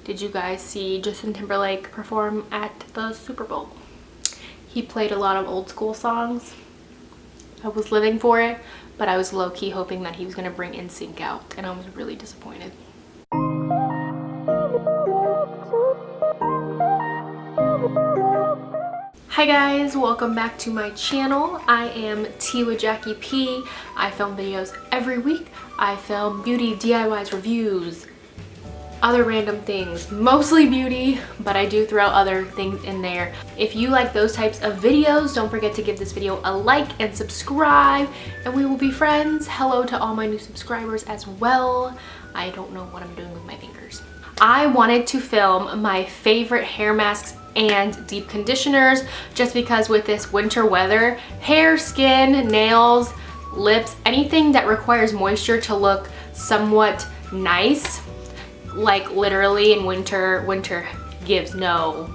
Did you guys see Justin Timberlake perform at the Super Bowl? He played a lot of old school songs. I was living for it, but I was low-key hoping that he was going to bring NSYNC out, and I was really disappointed. Hi guys, welcome back to my channel. I am Tea with Jackie P. I film videos every week. I film beauty, DIYs, reviews, other random things, mostly beauty, but I do throw other things in there. If you like those types of videos, don't forget to give this video a like and subscribe, and we will be friends. Hello to all my new subscribers as well. I don't know what I'm doing with my fingers. I wanted to film my favorite hair masks and deep conditioners just because with this winter weather, hair, skin, nails, lips, anything that requires moisture to look somewhat nice, like literally in winter gives no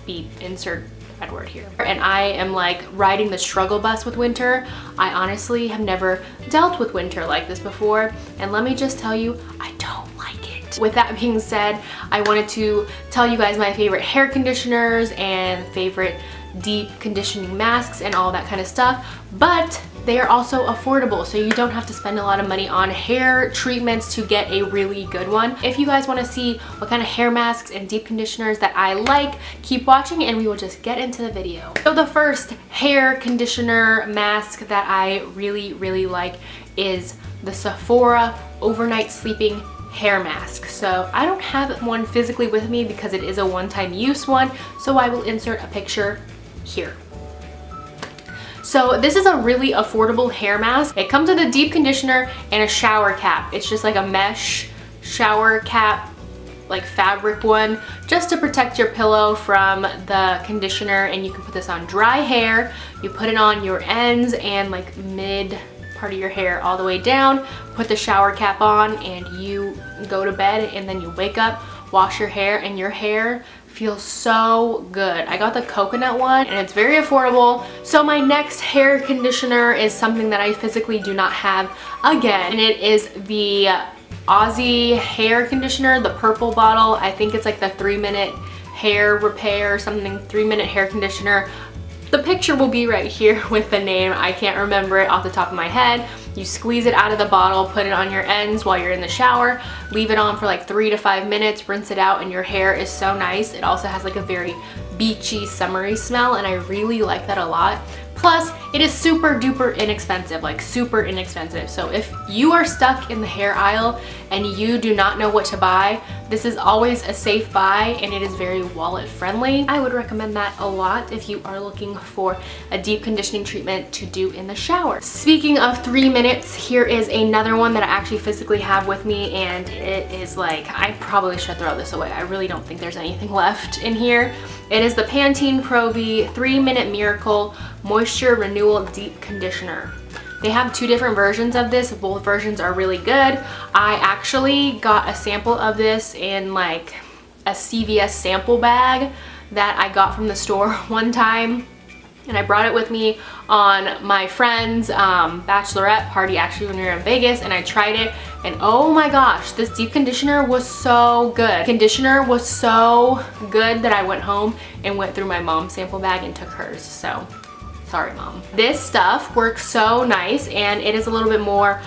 beep, insert bad word here. And I am like riding the struggle bus with winter. I honestly have never dealt with winter like this before, and let me just tell you, I don't like it. With that being said, I wanted to tell you guys my favorite hair conditioners and favorite deep conditioning masks and all that kind of stuff, but they are also affordable, so you don't have to spend a lot of money on hair treatments to get a really good one. If you guys want to see what kind of hair masks and deep conditioners that I like, keep watching and we will just get into the video. So the first hair conditioner mask that I really like is the Sephora Overnight Sleeping hair mask. So I don't have one physically with me because it is a one-time use one, so I will insert a picture here. So this is a really affordable hair mask. It comes with a deep conditioner and a shower cap. It's just like a mesh shower cap, like fabric one, just to protect your pillow from the conditioner, and you can put this on dry hair. You put it on your ends and like mid part of your hair all the way down, put the shower cap on, and you go to bed, and then you wake up, wash your hair, and your hair feels so good. I got the coconut one and it's very affordable. So my next hair conditioner is something that I physically do not have again, and it is the Aussie hair conditioner, the purple bottle. I think it's like the 3-minute hair repair or something, 3-minute hair conditioner. The picture will be right here with the name. I can't remember it off the top of my head. You squeeze it out of the bottle, put it on your ends while you're in the shower, leave it on for like 3 to 5 minutes, rinse it out, and your hair is so nice. It also has like a very beachy, summery smell, and I really like that a lot. Plus, it is super duper inexpensive, like super inexpensive. So if you are stuck in the hair aisle and you do not know what to buy, this is always a safe buy, and it is very wallet friendly. I would recommend that a lot if you are looking for a deep conditioning treatment to do in the shower. Speaking of 3 minutes, here is another one that I actually physically have with me, and it is like, I probably should throw this away. I really don't think there's anything left in here. It is the Pantene Pro-V 3-Minute Miracle Moisture Renewal Deep Conditioner. They have 2 different versions of this. Both versions are really good. I actually got a sample of this in like a CVS sample bag that I got from the store one time, and I brought it with me on my friend's bachelorette party actually when we were in Vegas, and I tried it, and oh my gosh, this deep conditioner was so good. Conditioner was so good that I went home and went through my mom's sample bag and took hers. So sorry, Mom. This stuff works so nice, and it is a little bit more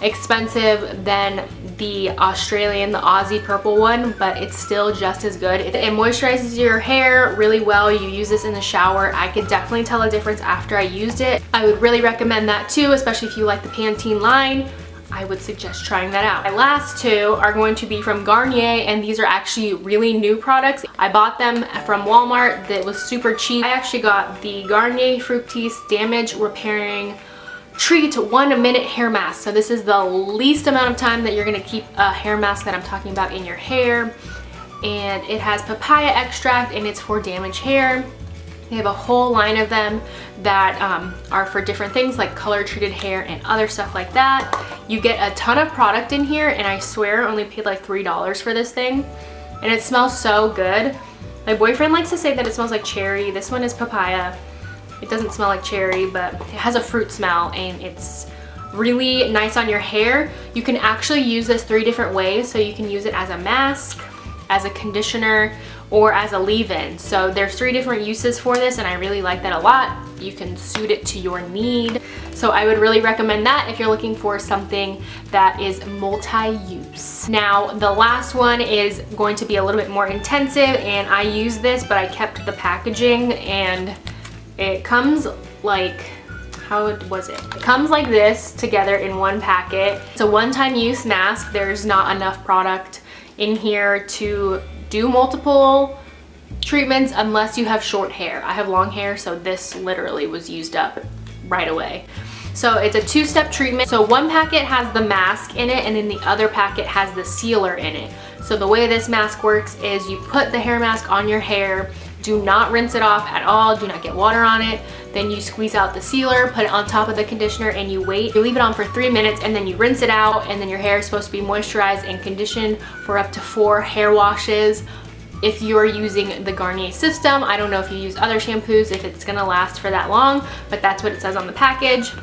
expensive than the Australian, the Aussie purple one, but it's still just as good. It moisturizes your hair really well. You use this in the shower. I could definitely tell a difference after I used it. I would really recommend that too, especially if you like the Pantene line. I would suggest trying that out. My last 2 are going to be from Garnier, and these are actually really new products. I bought them from Walmart. That was super cheap. I actually got the Garnier Fructis Damage Repairing Treat 1-minute hair mask. So this is the least amount of time that you're gonna keep a hair mask that I'm talking about in your hair. And it has papaya extract, and it's for damaged hair. They have a whole line of them that are for different things like color treated hair and other stuff like that. You get a ton of product in here, and I swear I only paid like $3 for this thing. And it smells so good. My boyfriend likes to say that it smells like cherry. This one is papaya. It doesn't smell like cherry, but it has a fruit smell, and it's really nice on your hair. You can actually use this 3 different ways. So you can use it as a mask, as a conditioner, or as a leave-in. So there's 3 different uses for this, and I really like that a lot. You can suit it to your need. So I would really recommend that if you're looking for something that is multi-use. Now, the last one is going to be a little bit more intensive, and I use this, but I kept the packaging, and it comes like, how was it? It comes like this together in one packet. It's a one-time use mask. There's not enough product in here to do multiple treatments unless you have short hair. I have long hair, so this literally was used up right away. So it's a 2-step treatment. So one packet has the mask in it, and then the other packet has the sealer in it. So the way this mask works is you put the hair mask on your hair, do not rinse it off at all, do not get water on it. Then you squeeze out the sealer, put it on top of the conditioner, and you wait. You leave it on for 3 minutes, and then you rinse it out, and then your hair is supposed to be moisturized and conditioned for up to 4 hair washes. If you're using the Garnier system, I don't know if you use other shampoos, if it's gonna last for that long, but that's what it says on the package.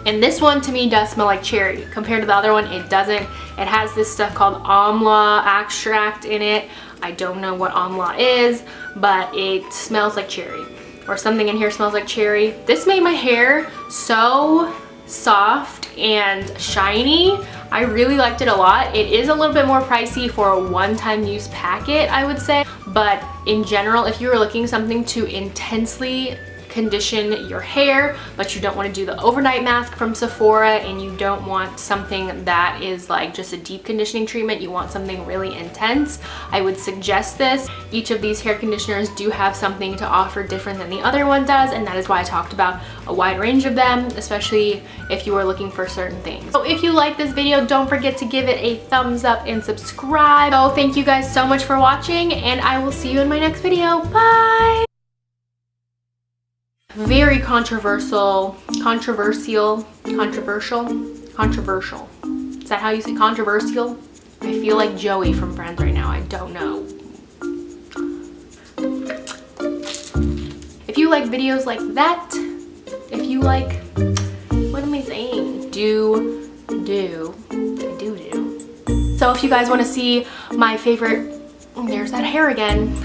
And this one to me does smell like cherry. Compared to the other one, it doesn't. It has this stuff called amla extract in it. I don't know what amla is, but it smells like cherry. Or something in here smells like cherry. This made my hair so soft and shiny. I really liked it a lot. It is a little bit more pricey for a one-time use packet, I would say. But in general, if you were looking something to intensely condition your hair, but you don't want to do the overnight mask from Sephora, and you don't want something that is like just a deep conditioning treatment, you want something really intense, I would suggest this. Each of these hair conditioners do have something to offer different than the other one does, and that is why I talked about a wide range of them, especially if you are looking for certain things. So if you like this video, don't forget to give it a thumbs up and subscribe. So thank you guys so much for watching, and I will see you in my next video. Bye! Very controversial. Is that how you say controversial? I feel like Joey from Friends right now. I don't know. If you like videos like that, if you like, what am I saying? Do. So if you guys want to see my favorite, there's that hair again.